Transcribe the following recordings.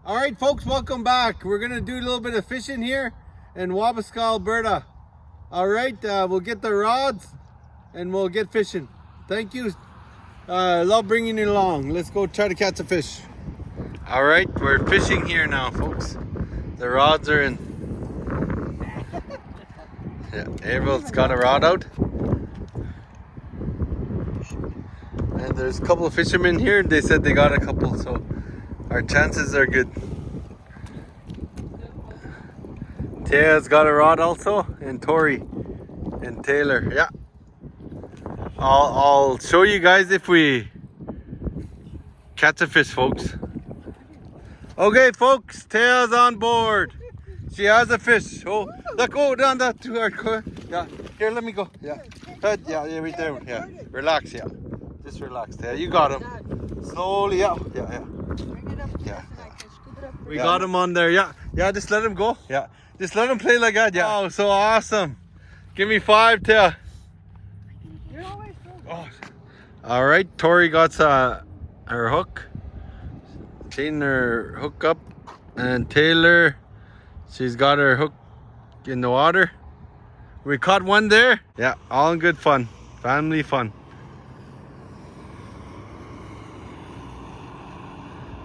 All right, folks, welcome back. We're gonna do a little bit of fishing here in Wabasca, Alberta. All right, we'll get the rods and we'll get fishing. Thank you. Love bringing you along. Let's go try to catch a fish. All right, we're fishing here now, folks. The rods are in. Yeah, Abel's got a rod out. And there's a couple of fishermen here. They said they got a couple, so our chances are good. Taya's got a rod also, and Tori and Taylor. Yeah. I'll show you guys if we catch a fish, folks. Okay, folks, Taya's on board. She has a fish. Oh, look, go down that too hard. Yeah, here, let me go. Yeah, yeah, right there. Yeah, relax. Yeah, just relax. Taya, you got him. Slowly. Yeah. We got him on there. Yeah, just let him go. Yeah, just let him play like that. Yeah. Oh, so awesome. Give me 5, Taya. Oh. All right, Tori got her hook. Clean her hook up, and Taylor, she's got her hook in the water. We caught one there. Yeah, all in good fun, family fun.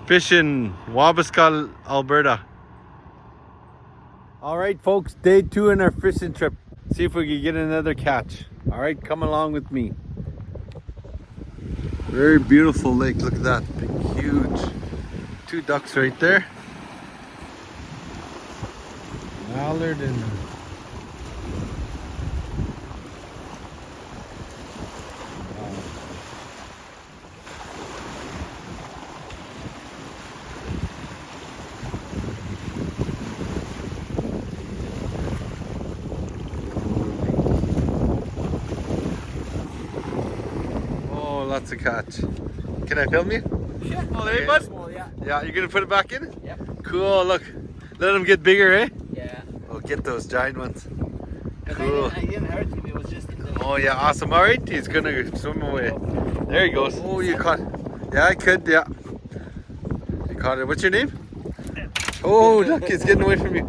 Fishing Wabasca, Alberta. All right, folks, day 2 in our fishing trip. See if we can get another catch. All right, come along with me. Very beautiful lake. Look at that, big, huge. 2 ducks right there. Mallard and oh, lots of catch. Can I film you? Yeah. Oh, there you bud. Yeah, you're gonna put it back in? Yep. Cool, look. Let them get bigger, eh? Yeah. We'll get those giant ones. Cool. I didn't hurt him, it was just in the... Oh yeah, awesome. Alright, he's gonna swim away. There he goes. Oh, you caught it. Yeah, I could, yeah. You caught it. What's your name? Oh, look, it's getting away from you.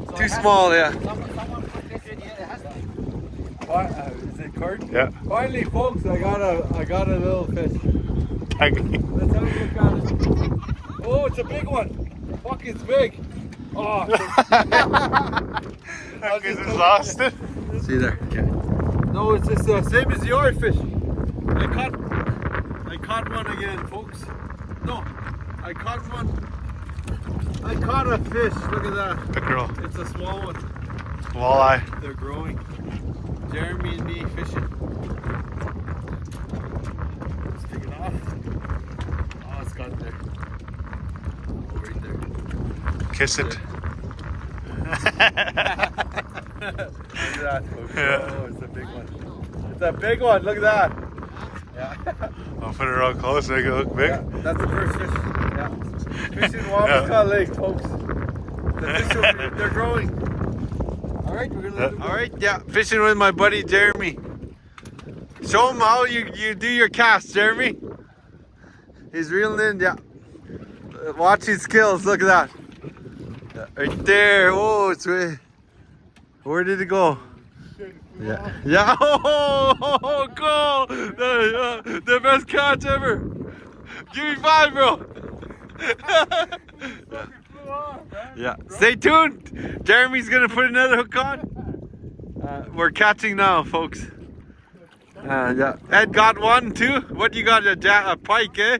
So Too small, yeah. Someone put this in here, it has to be. Is it Kurt? Yeah. Finally, folks, I got a little fish. Let's have a look at it. Oh, it's a big one. Fuck, it's big. Oh. Is it lost it? See there. Okay. No, it's just the same as your fish. I caught one again, folks. No, I caught one. I caught a fish. Look at that. The girl. It's a small one. Walleye. They're growing. Jeremy and me fishing. Let's take it off. Oh, it's got there. Oh, right there. Kiss it. Look at that, folks. Yeah. Oh, it's a big one. It's a big one. Look at that. Yeah. I'll put it real close, make it look big. Yeah, that's the first fish. Yeah. Fishing Wabasca Lake, folks. The fish they're growing. All right, we're gonna let them go. All right, yeah, fishing with my buddy Jeremy. Show him how you do your cast, Jeremy. He's reeling in, yeah. Watch his skills. Look at that. Yeah, right there. Oh, it's way. Where did it go? Yeah. Yeah. Oh, cool. The best catch ever. Give me 5, bro. Yeah. Stay tuned. Jeremy's gonna put another hook on. We're catching now, folks. Yeah. Ed got one too. What you got? A pike, eh?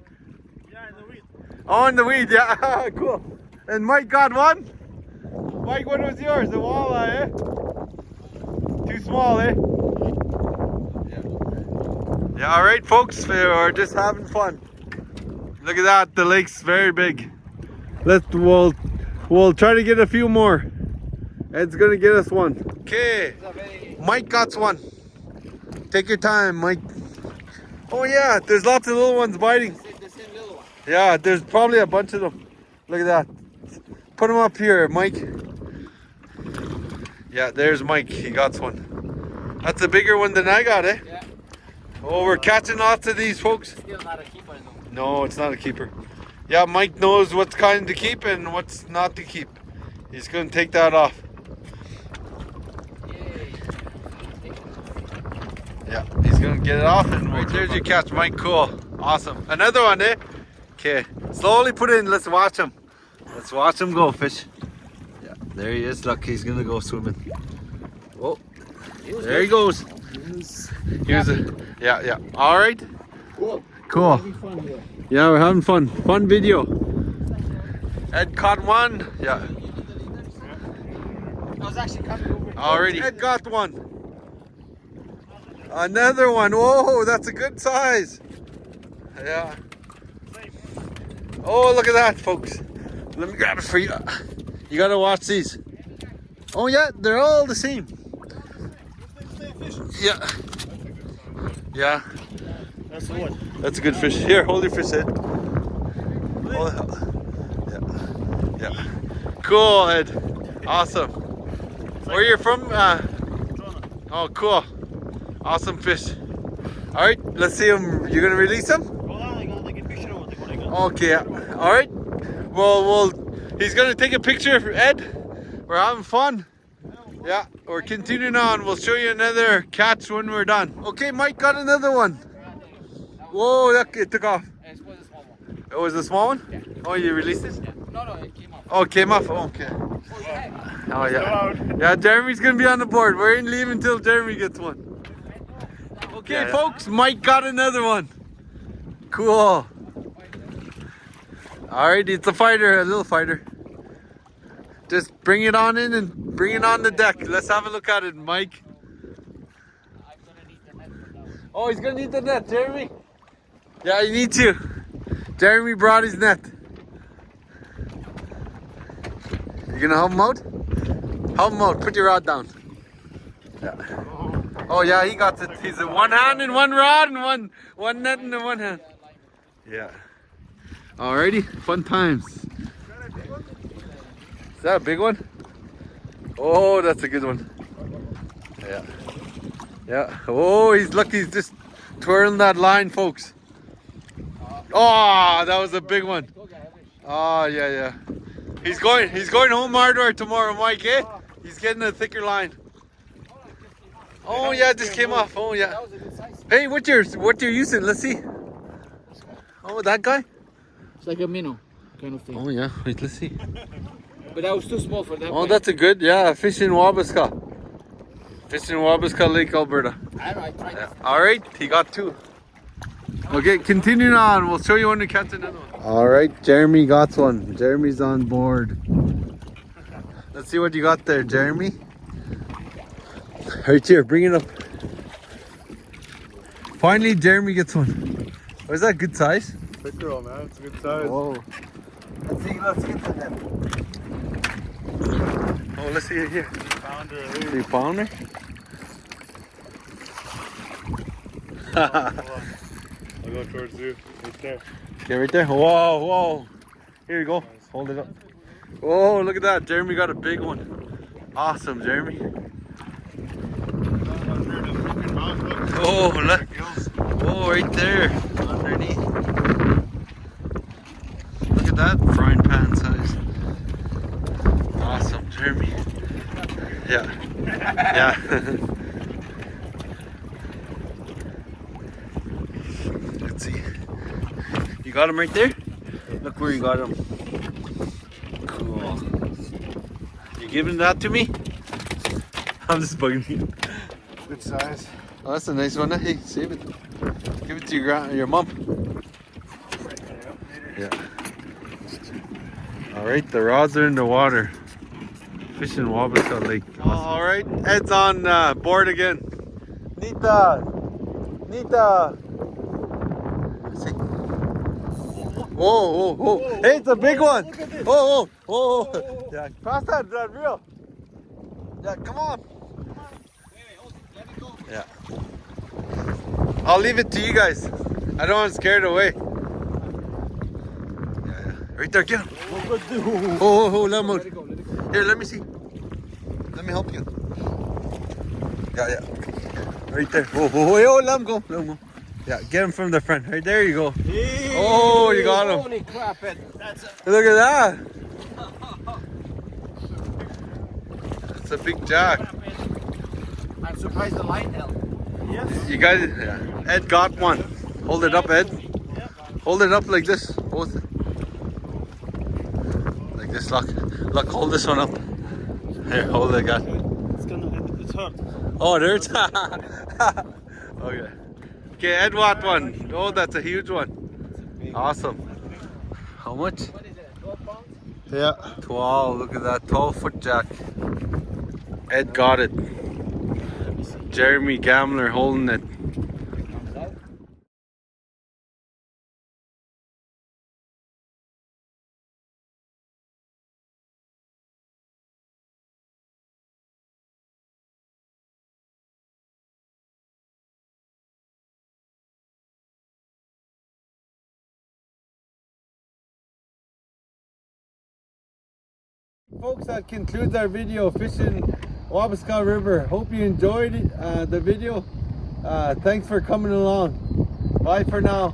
Yeah, in the weed. Oh, in the weed. Yeah. Cool. And Mike got one. Mike, what was yours? The walleye, eh? Too small, eh? Yeah, all right, folks, we're just having fun. Look at that, the lake's very big. We'll try to get a few more. Ed's gonna get us one. Okay, Mike got one. Take your time, Mike. Oh yeah, there's lots of little ones biting. The same little one. Yeah, there's probably a bunch of them. Look at that. Put them up here, Mike. Yeah, there's Mike, he got one. That's a bigger one than I got, eh? Yeah. Oh, we're catching lots of these, folks. Still not a keeper though. No, it's not a keeper. Yeah, Mike knows what's kind to keep and what's not to keep. He's gonna take that off. Yeah, he's gonna get it off and right there's your catch, Mike. Cool. Awesome. Another one, eh? Okay. Slowly put it in. Let's watch him. Let's watch him go fish. Yeah, there he is. Look, he's gonna go swimming. Whoa. There he goes. Here's a, yeah. All right. Cool. Yeah, we're having fun. Fun video. Ed caught one. Yeah. I was actually coming over. Already. Ed got one. Another one. Whoa, that's a good size. Yeah. Oh, look at that, folks. Let me grab it for you. You gotta watch these. Oh yeah, they're all the same. Yeah. Yeah. That's the one. That's a good fish. Here, hold your fish, Ed. Yeah. Cool, Ed. Awesome. Where you're from? Oh, cool. Awesome fish. All right, let's see him. You're gonna release him? Okay. All right. Well, he's gonna take a picture for Ed. We're having fun. Yeah, we're continuing on. We'll show you another catch when we're done. Okay, Mike got another one. Whoa, it took off. It was a small one. It was a small one? Yeah. Oh, you released it? Yeah. No, it came off. Oh, it came off. Oh, okay. Oh, yeah. Yeah, Jeremy's going to be on the board. We're in leave until Jeremy gets one. Okay, folks, Mike got another one. Cool. All right, it's a fighter, a little fighter. Just bring it on in and bring it on the deck. Let's have a look at it, Mike. Oh, he's going to need the net, Jeremy. Yeah, you need to. Jeremy brought his net. You gonna help him out? Help him out. Put your rod down. Yeah. Oh yeah, he got it. He's a one hand and one rod and one net in the one hand. Yeah. Alrighty, fun times. Is that a big one? Oh, that's a good one. Yeah. Yeah. Oh, he's lucky. He's just twirling that line, folks. Oh, that was a big one. Oh, yeah. He's going home hardware tomorrow, Mike, eh? He's getting a thicker line. Oh, yeah, it just came off. Oh, yeah. Hey, what you're using? Let's see. Oh, that guy? It's like a minnow kind of thing. Oh, yeah. Wait, let's see. But that was too small for that. Oh, that's a good, yeah. Fish in Wabasca. Fish in Wabasca Lake, Alberta. I don't know, I tried Yeah. All right, he got two. Okay, continuing on. We'll show you when we catch another one. All right, Jeremy got one. Jeremy's on board. Let's see what you got there, Jeremy. Right here, bring it up. Finally, Jeremy gets one. Was that good size? Big girl, man. It's a good size. Whoa. Let's get the net. Oh, let's see it here. Pounder, at least. 3 pounder. I'll go towards you. Right there. Okay, right there. Whoa. Here you go. Hold it up. Oh, look at that. Jeremy got a big one. Awesome, Jeremy. Oh, look. Oh, right there. Underneath. Look at that. Frying pan size. Awesome, Jeremy. Yeah. Let's see. You got him right there? Look where you got him. Cool. You giving that to me? I'm just bugging you. Good size. Oh, that's a nice one. Hey, save it. Give it to your mom. Yeah. All right, the rods are in the water. Fishing Wabasca Lake. All right, Ed's on board again. Nita. See. Whoa. Hey, it's a big one. Whoa. Yeah, pass that reel. Yeah, come on. Yeah. I'll leave it to you guys. I don't want to scare it away. Yeah. Right there, get him. Oh, let him out. Here, let me see. Let me help you. Yeah. Right there. Oh, let him go. Yeah, get him from the front. Right there you go. Oh, you got him. Holy crap, Ed. That's a... Look at that. It's a big jack. I'm surprised the line held. Yes. You guys, yeah. Ed got one. Hold it up, Ed. Hold it up like this. Both. Like this, look. Look, hold this one up. Here, hold it, guys. It's hurt. Oh, there's. Okay. Okay, Ed got one. Oh, that's a huge one. Awesome. How much? What is it, 12 pounds? Yeah. 12. Look at that 12-foot jack. Ed got it. Jeremy Gambler holding it. Comes out. Folks, that concludes our video fishing Wabasca River. Hope you enjoyed the video. Thanks for coming along. Bye for now.